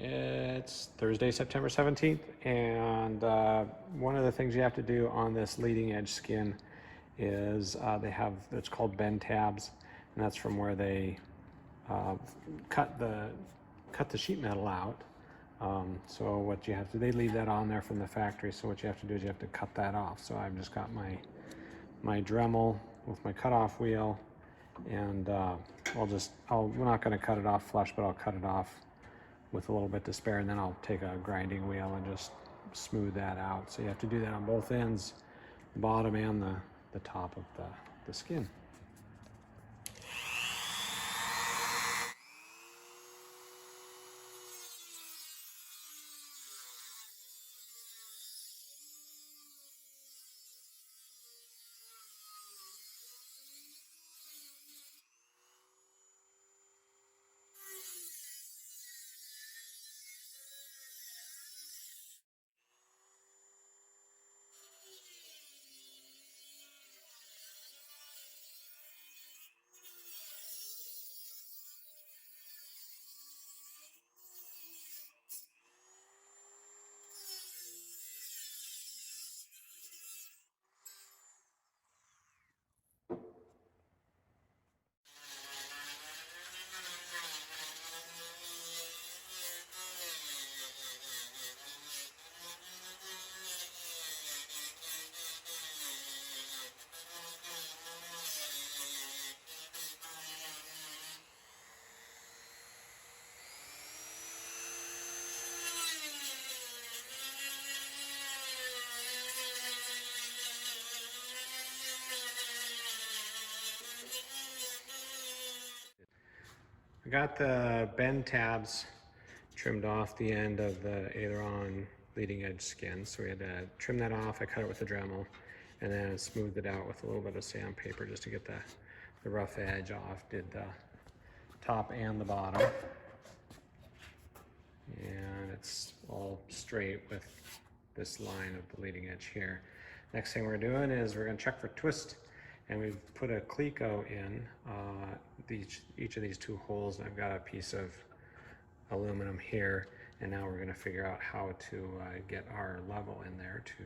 It's Thursday, September 17th, and one of the things you have to do on this leading edge skin is they have, it's called bend tabs, and that's from where they cut the sheet metal out. So what you have to, they leave that on there from the factory, so what you have to do is you have to cut that off. So I've just got my Dremel with my cutoff wheel, and we're not going to cut it off flush, but I'll cut it off with a little bit to spare, and then I'll take a grinding wheel and just smooth that out. So you have to do that on both ends, the bottom and the top of the skin. I got the bend tabs trimmed off the end of the aileron leading edge skin, so we had to trim that off. I cut it with a Dremel and then smoothed it out with a little bit of sandpaper just to get the rough edge off. Did the top and the bottom, and it's all straight with this line of the leading edge here. Next thing we're doing is we're going to check for twist, and we've put a Cleco in each of these two holes, and I've got a piece of aluminum here, and now we're going to figure out how to get our level in there to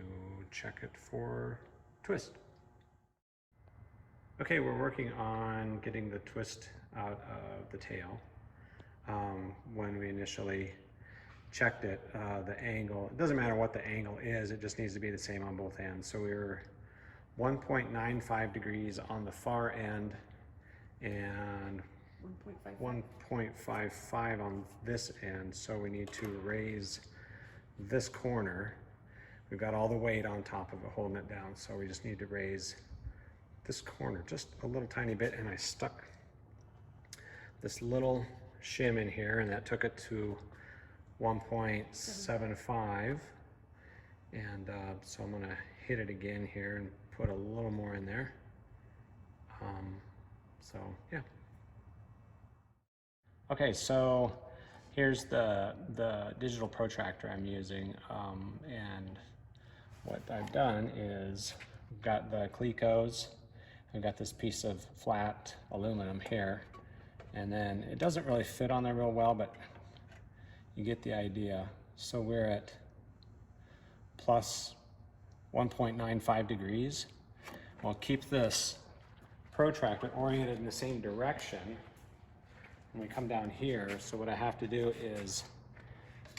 check it for twist. Okay, we're working on getting the twist out of the tail. When we initially checked it, the angle, it doesn't matter what the angle is, it just needs to be the same on both ends. So we were 1.95 degrees on the far end and 1.55 on this end. So we need to raise this corner. We've got all the weight on top of it holding it down, so we just need to raise this corner just a little tiny bit, and I stuck this little shim in here, and that took it to 1.75, and so I'm gonna hit it again here and put a little more in there. So yeah. Okay, so here's the digital protractor I'm using, and what I've done is I've got the Clecos, I've got this piece of flat aluminum here, and then it doesn't really fit on there real well, but you get the idea. So we're at plus 1.95 degrees. I'll keep this protractor oriented in the same direction when we come down here. So what I have to do is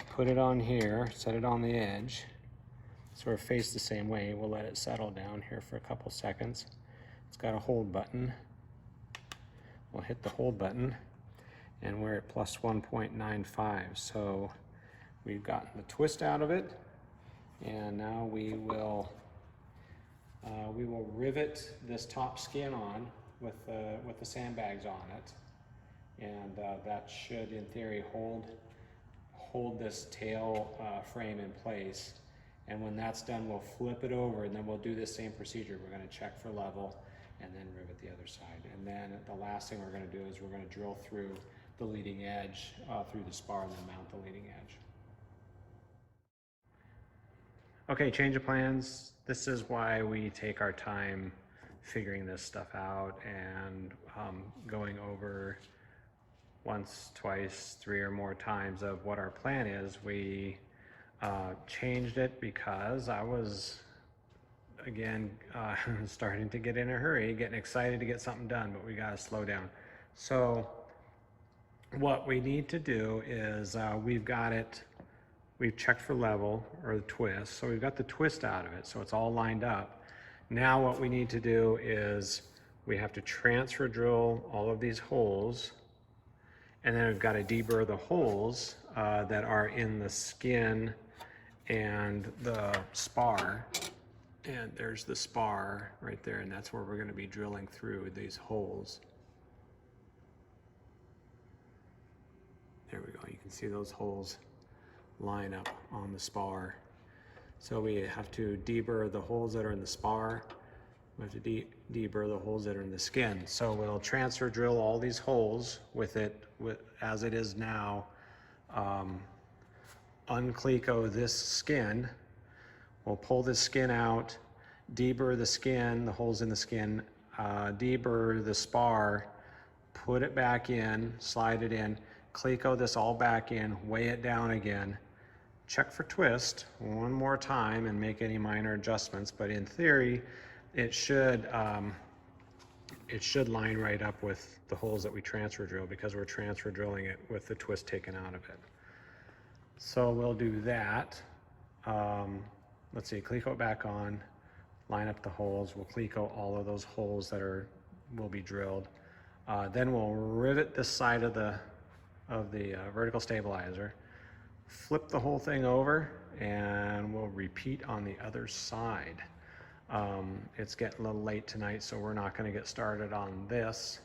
put it on here, set it on the edge, so we're faced the same way. We'll let it settle down here for a couple seconds. It's got a hold button. We'll hit the hold button, and we're at plus 1.95. So we've gotten the twist out of it, and now we will rivet this top skin on with the sandbags on it, and that should, in theory, hold this tail frame in place. And when that's done, we'll flip it over, and then we'll do the same procedure. We're going to check for level and then rivet the other side. And then the last thing we're going to do is we're going to drill through the leading edge through the spar and then mount the leading edge. Okay, change of plans. This is why we take our time figuring this stuff out and going over once, twice, 3 or more times of what our plan is. We changed it because I was, again, starting to get in a hurry, getting excited to get something done, but we got to slow down. So what we need to do is we've checked for level or the twist. So we've got the twist out of it. So it's all lined up. Now what we need to do is we have to transfer drill all of these holes, and then we've got to deburr the holes that are in the skin and the spar. And there's the spar right there, and that's where we're going to be drilling through these holes. There we go. You can see those holes line up on the spar. So we have to deburr the holes that are in the spar. We have to deburr the holes that are in the skin. So we'll transfer drill all these holes with it as it is now. Uncleco this skin. We'll pull the skin out, deburr the skin, the holes in the skin, deburr the spar, put it back in, slide it in, cleco this all back in, weigh it down again, check for twist one more time and make any minor adjustments. But in theory, it should line right up with the holes that we transfer drill, because we're transfer drilling it with the twist taken out of it. So we'll do that. Let's see, cleco it back on, line up the holes. We'll cleco all of those holes that will be drilled. Then we'll rivet this side of the vertical stabilizer, flip the whole thing over, and we'll repeat on the other side. It's getting a little late tonight, so we're not going to get started on this.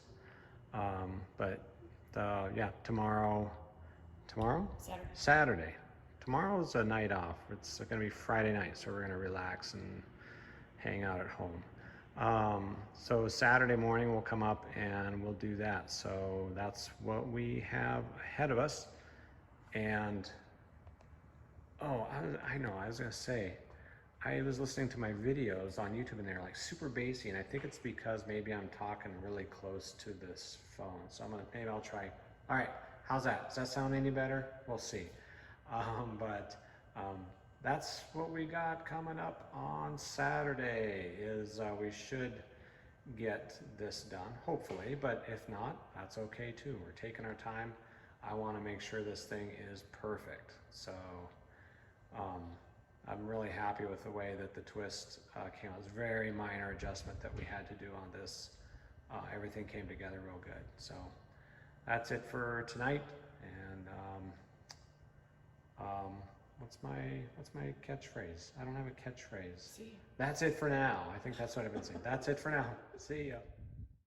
But yeah, tomorrow? Saturday. Tomorrow's a night off. It's going to be Friday night, so we're going to relax and hang out at home. So Saturday morning we'll come up and we'll do that. So that's what we have ahead of us. And oh, I know, I was gonna say, I was listening to my videos on YouTube and they're like super bassy, and I think it's because maybe I'm talking really close to this phone. So maybe I'll try. All right, how's that? Does that sound any better? We'll see. That's what we got coming up on Saturday. We should get this done, hopefully, but if not, that's okay too. We're taking our time. I want to make sure this thing is perfect. So I'm really happy with the way that the twist came out. It's a very minor adjustment that we had to do on this. Everything came together real good. So that's it for tonight. And what's my catchphrase? I don't have a catchphrase. See ya. That's it for now. I think that's what I've been saying. That's it for now. See ya.